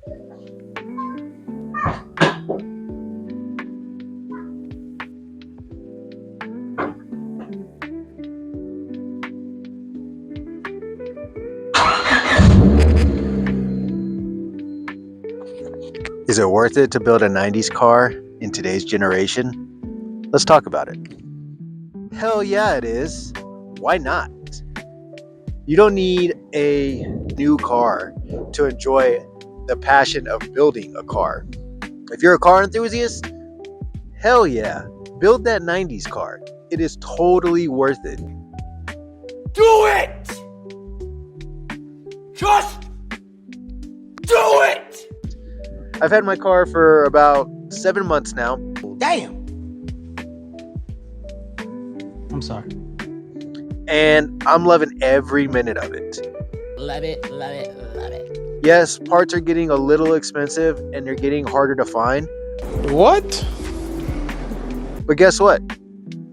Is it worth it to build a 90s car in today's generation? Let's talk about it. Hell yeah, it is. Why not? You don't need a new car to enjoy the passion of building a car. If you're a car enthusiast, hell yeah, build that 90s car. It is totally worth it. Do it! Just do it! I've had my car for about 7 months now. Damn. I'm sorry. And I'm loving every minute of it. Love it, love it, love it. Yes, parts are getting a little expensive and they're getting harder to find. What? But guess what?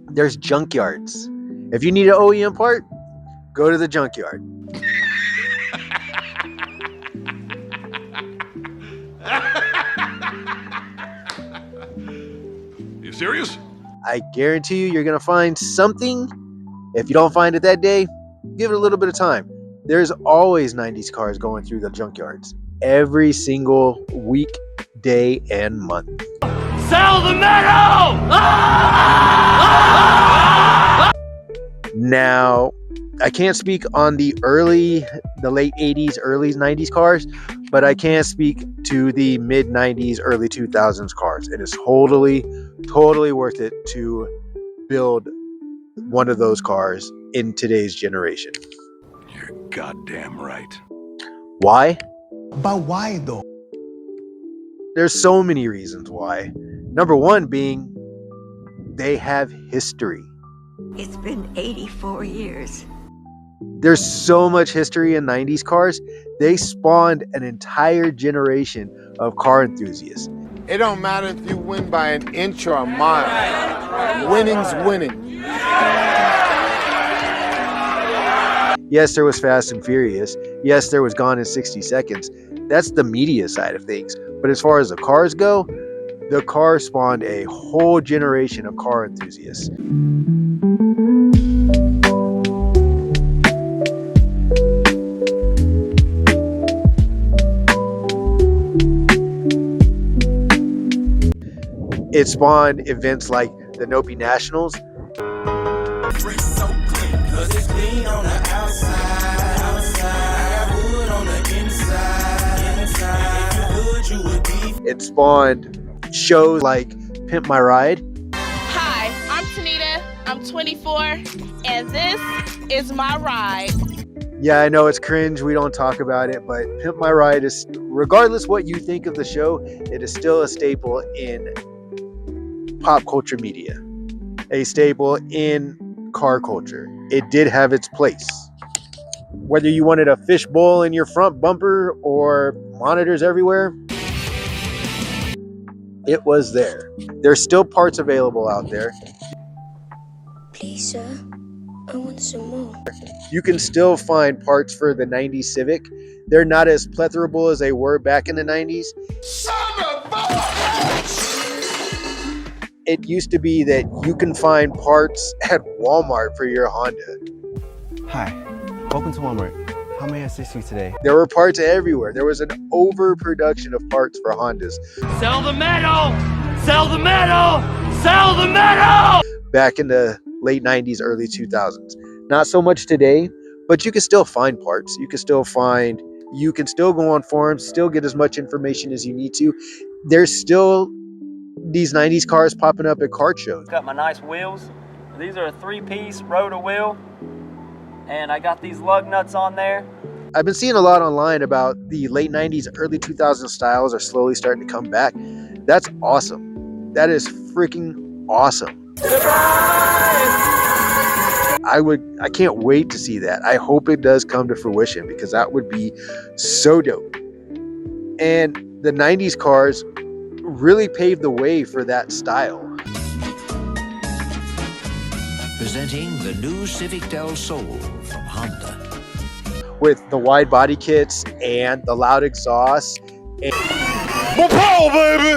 There's junkyards. If you need an OEM part, go to the junkyard. You serious? I guarantee you, you're going to find something. If you don't find it that day, give it a little bit of time. There's always 90s cars going through the junkyards every single week, day, and month. Sell the metal! Now, I can't speak on the late 80s, early 90s cars, but I can speak to the mid 90s, early 2000s cars. It is totally worth it to build one of those cars in today's generation. You're goddamn right. Why? But why though? There's so many reasons why. Number one being they have history. It's been 84 years. There's so much history in 90s cars. They spawned an entire generation of car enthusiasts. It don't matter if you win by an inch or a mile. Winning's winning. Yes, there was Fast and Furious. Yes, there was Gone in 60 Seconds. That's the media side of things. But as far as the cars go, the car spawned a whole generation of car enthusiasts. It spawned events like the Nopi Nationals. It spawned shows like Pimp My Ride. Hi, I'm Tanita. I'm 24, and this is my ride. Yeah, I know it's cringe. We don't talk about it, but Pimp My Ride is, regardless what you think of the show, it is still a staple in pop culture media, a staple in car culture. It did have its place. Whether you wanted a fishbowl in your front bumper or monitors everywhere, it was there. There's still parts available out there. Please, sir, I want some more. You can still find parts for the 90s Civic. They're not as plethrable as they were back in the 90s. It used to be that you can find parts at Walmart for your Honda. Hi, welcome to Walmart. How may I assist you today? There were parts everywhere. There was an overproduction of parts for Hondas. Sell the metal! Sell the metal! Sell the metal! Back in the late 90s, early 2000s. Not so much today, but you can still find parts. You can still go on forums, still get as much information as you need to. There's still these 90s cars popping up at car shows. Got my nice wheels. These are a 3-piece rotor wheel. And I got these lug nuts on there. I've been seeing a lot online about the late 90s, early 2000s styles are slowly starting to come back. That's awesome. That is freaking awesome. I can't wait to see that. I hope it does come to fruition because that would be so dope. And the 90s cars really paved the way for that style. Presenting the new Civic Del Sol from Honda. With the wide body kits and the loud exhaust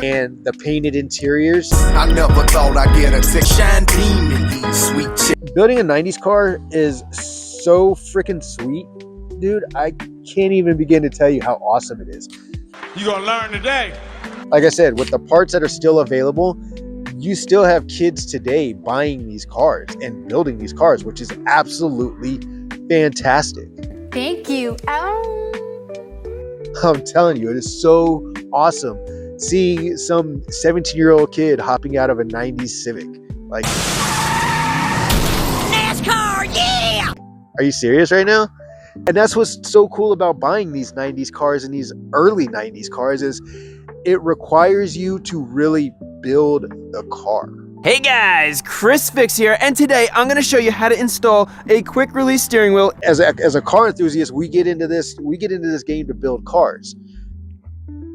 and the painted interiors. I never thought I'd get a shine beam in these sweet chicks. Building a 90s car is so freaking sweet, dude. I can't even begin to tell you how awesome it is. You gonna learn today. Like I said, with the parts that are still available, you still have kids today buying these cars and building these cars, which is absolutely fantastic. Thank you. Ow. I'm telling you, it is so awesome seeing some 17-year-old kid hopping out of a 90s Civic. Like, NASCAR, yeah! are you serious right now? And that's what's so cool about buying these 90s cars and these early 90s cars is it requires you to really build the car. Hey guys, Chris Fix here, and today I'm going to show you how to install a quick release steering wheel. As a car enthusiast, we get into this game to build cars.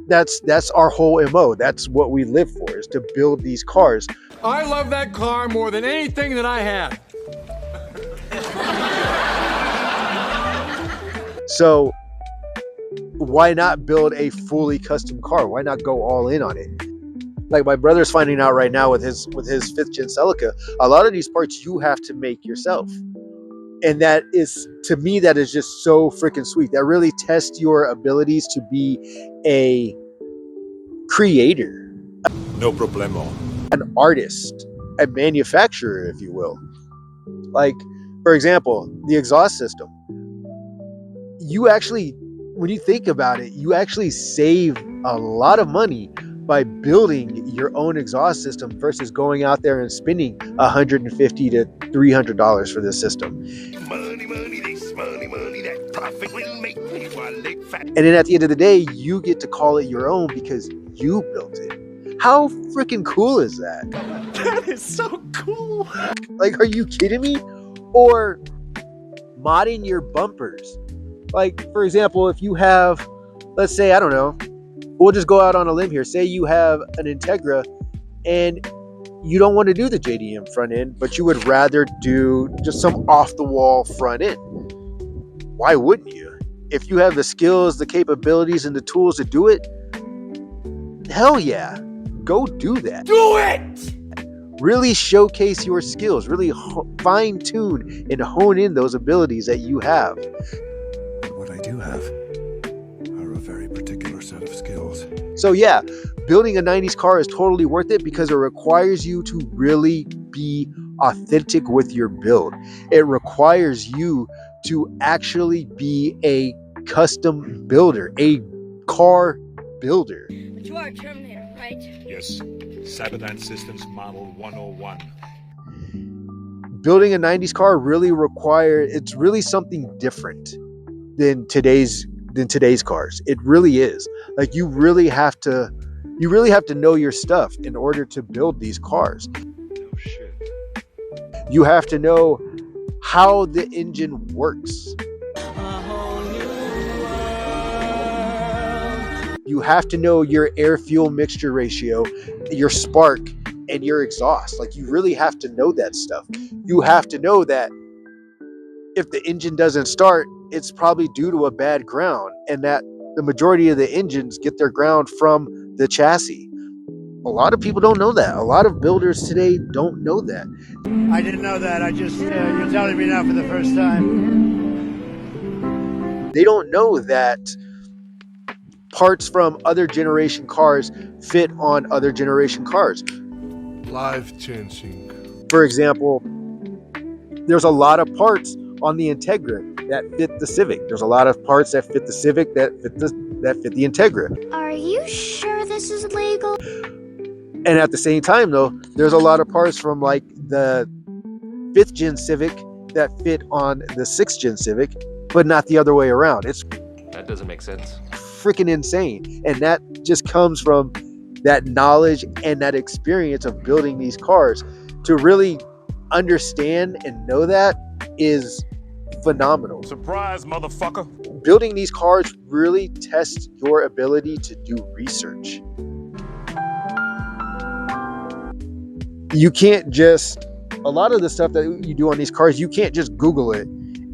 That's our whole MO. That's what we live for, is to build these cars. I love that car more than anything that I have. So why not build a fully custom car? Why not go all in on it? Like my brother's finding out right now with his 5th gen Celica, a lot of these parts you have to make yourself. And that is, to me, that is just so freaking sweet. That really tests your abilities to be a creator. No problemo. An artist, a manufacturer, if you will. Like, for example, the exhaust system. You actually, when you think about it, you actually save a lot of money by building your own exhaust system versus going out there and spending $150 to $300 for this system. And then at the end of the day, you get to call it your own because you built it. How freaking cool is that? That is so cool. Like, are you kidding me? Or modding your bumpers. Like, for example, if you have, let's say, I don't know, we'll just go out on a limb here. Say you have an Integra and you don't want to do the JDM front end, but you would rather do just some off-the-wall front end. Why wouldn't you? If you have the skills, the capabilities, and the tools to do it, hell yeah, go do that. Do it! Really showcase your skills. Really fine-tune and hone in those abilities that you have. What I do have are a very particular set of skills. So yeah, building a 90s car is totally worth it because it requires you to really be authentic with your build. It requires you to actually be a custom builder, a car builder. But you are a Terminator, right? Yes, Cyberdyne Systems Model 101. Building a 90s car it's really something different than today's cars. It really is. Like you really have to know your stuff in order to build these cars. Oh shit. You have to know how the engine works. You have to know your air-fuel mixture ratio, your spark, and your exhaust. Like you really have to know that stuff. You have to know that if the engine doesn't start, it's probably due to a bad ground, and that the majority of the engines get their ground from the chassis. A lot of people don't know that. A lot of builders today don't know that. I didn't know that. I just, you're telling me now for the first time. They don't know that parts from other generation cars fit on other generation cars. Life-changing. For example, there's a lot of parts on the Integra that fit the Civic. There's a lot of parts that fit the Civic that fit the Integra. Are you sure this is legal? And at the same time, though, there's a lot of parts from like the 5th gen Civic that fit on the 6th gen Civic, but not the other way around. That doesn't make sense. Freaking insane. And that just comes from that knowledge and that experience of building these cars. To really understand and know that is phenomenal. Surprise, motherfucker. Building these cars really tests your ability to do research. You can't just, a lot of the stuff that you do on these cars, you can't just Google it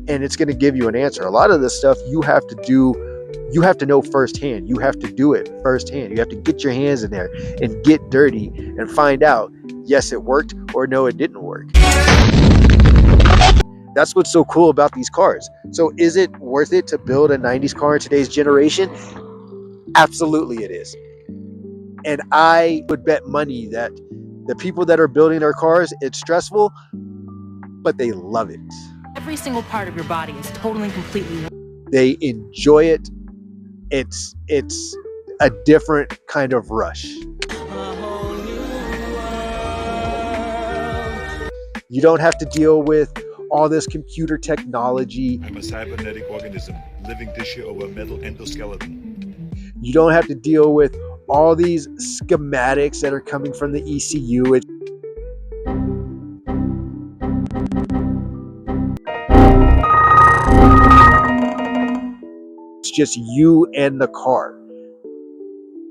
and it's going to give you an answer. A lot of this stuff you have to you have to know firsthand. You have to do it firsthand. You have to get your hands in there and get dirty and find out, yes, it worked, or no, it didn't work. That's what's so cool about these cars. So is it worth it to build a 90s car in today's generation? Absolutely it is. And I would bet money that the people that are building their cars, it's stressful, but they love it. Every single part of your body is totally and completely. They enjoy it. It's a different kind of rush. You don't have to deal with all this computer technology. I'm a cybernetic organism, living tissue over metal endoskeleton. You don't have to deal with all these schematics that are coming from the ECU. It's just you and the car.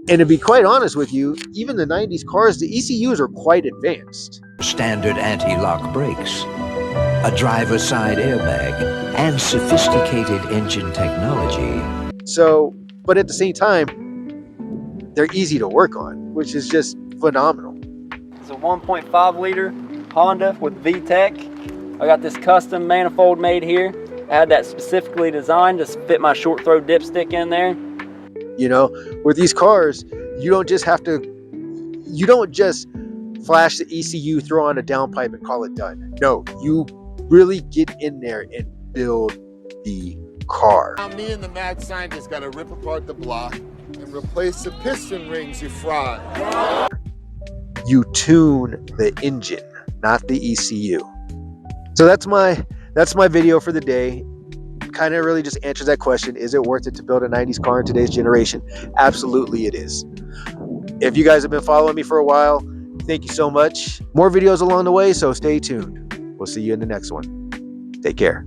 And to be quite honest with you, even the 90s cars, the ECUs are quite advanced. Standard anti-lock brakes, a driver's side airbag, and sophisticated engine technology. So, but at the same time, they're easy to work on, which is just phenomenal. It's a 1.5 liter Honda with VTEC. I got this custom manifold made here. I had that specifically designed to fit my short throw dipstick in there. You know, with these cars, you don't just flash the ECU, throw on a downpipe and call it done. No, you really get in there and build the car. Now me and the mad scientist got to rip apart the block and replace the piston rings you fried. You tune the engine, not the ECU. So that's my video for the day. Kind of really just answers that question. Is it worth it to build a 90s car in today's generation? Absolutely it is. If you guys have been following me for a while, thank you so much. More videos along the way, so stay tuned. We'll see you in the next one. Take care.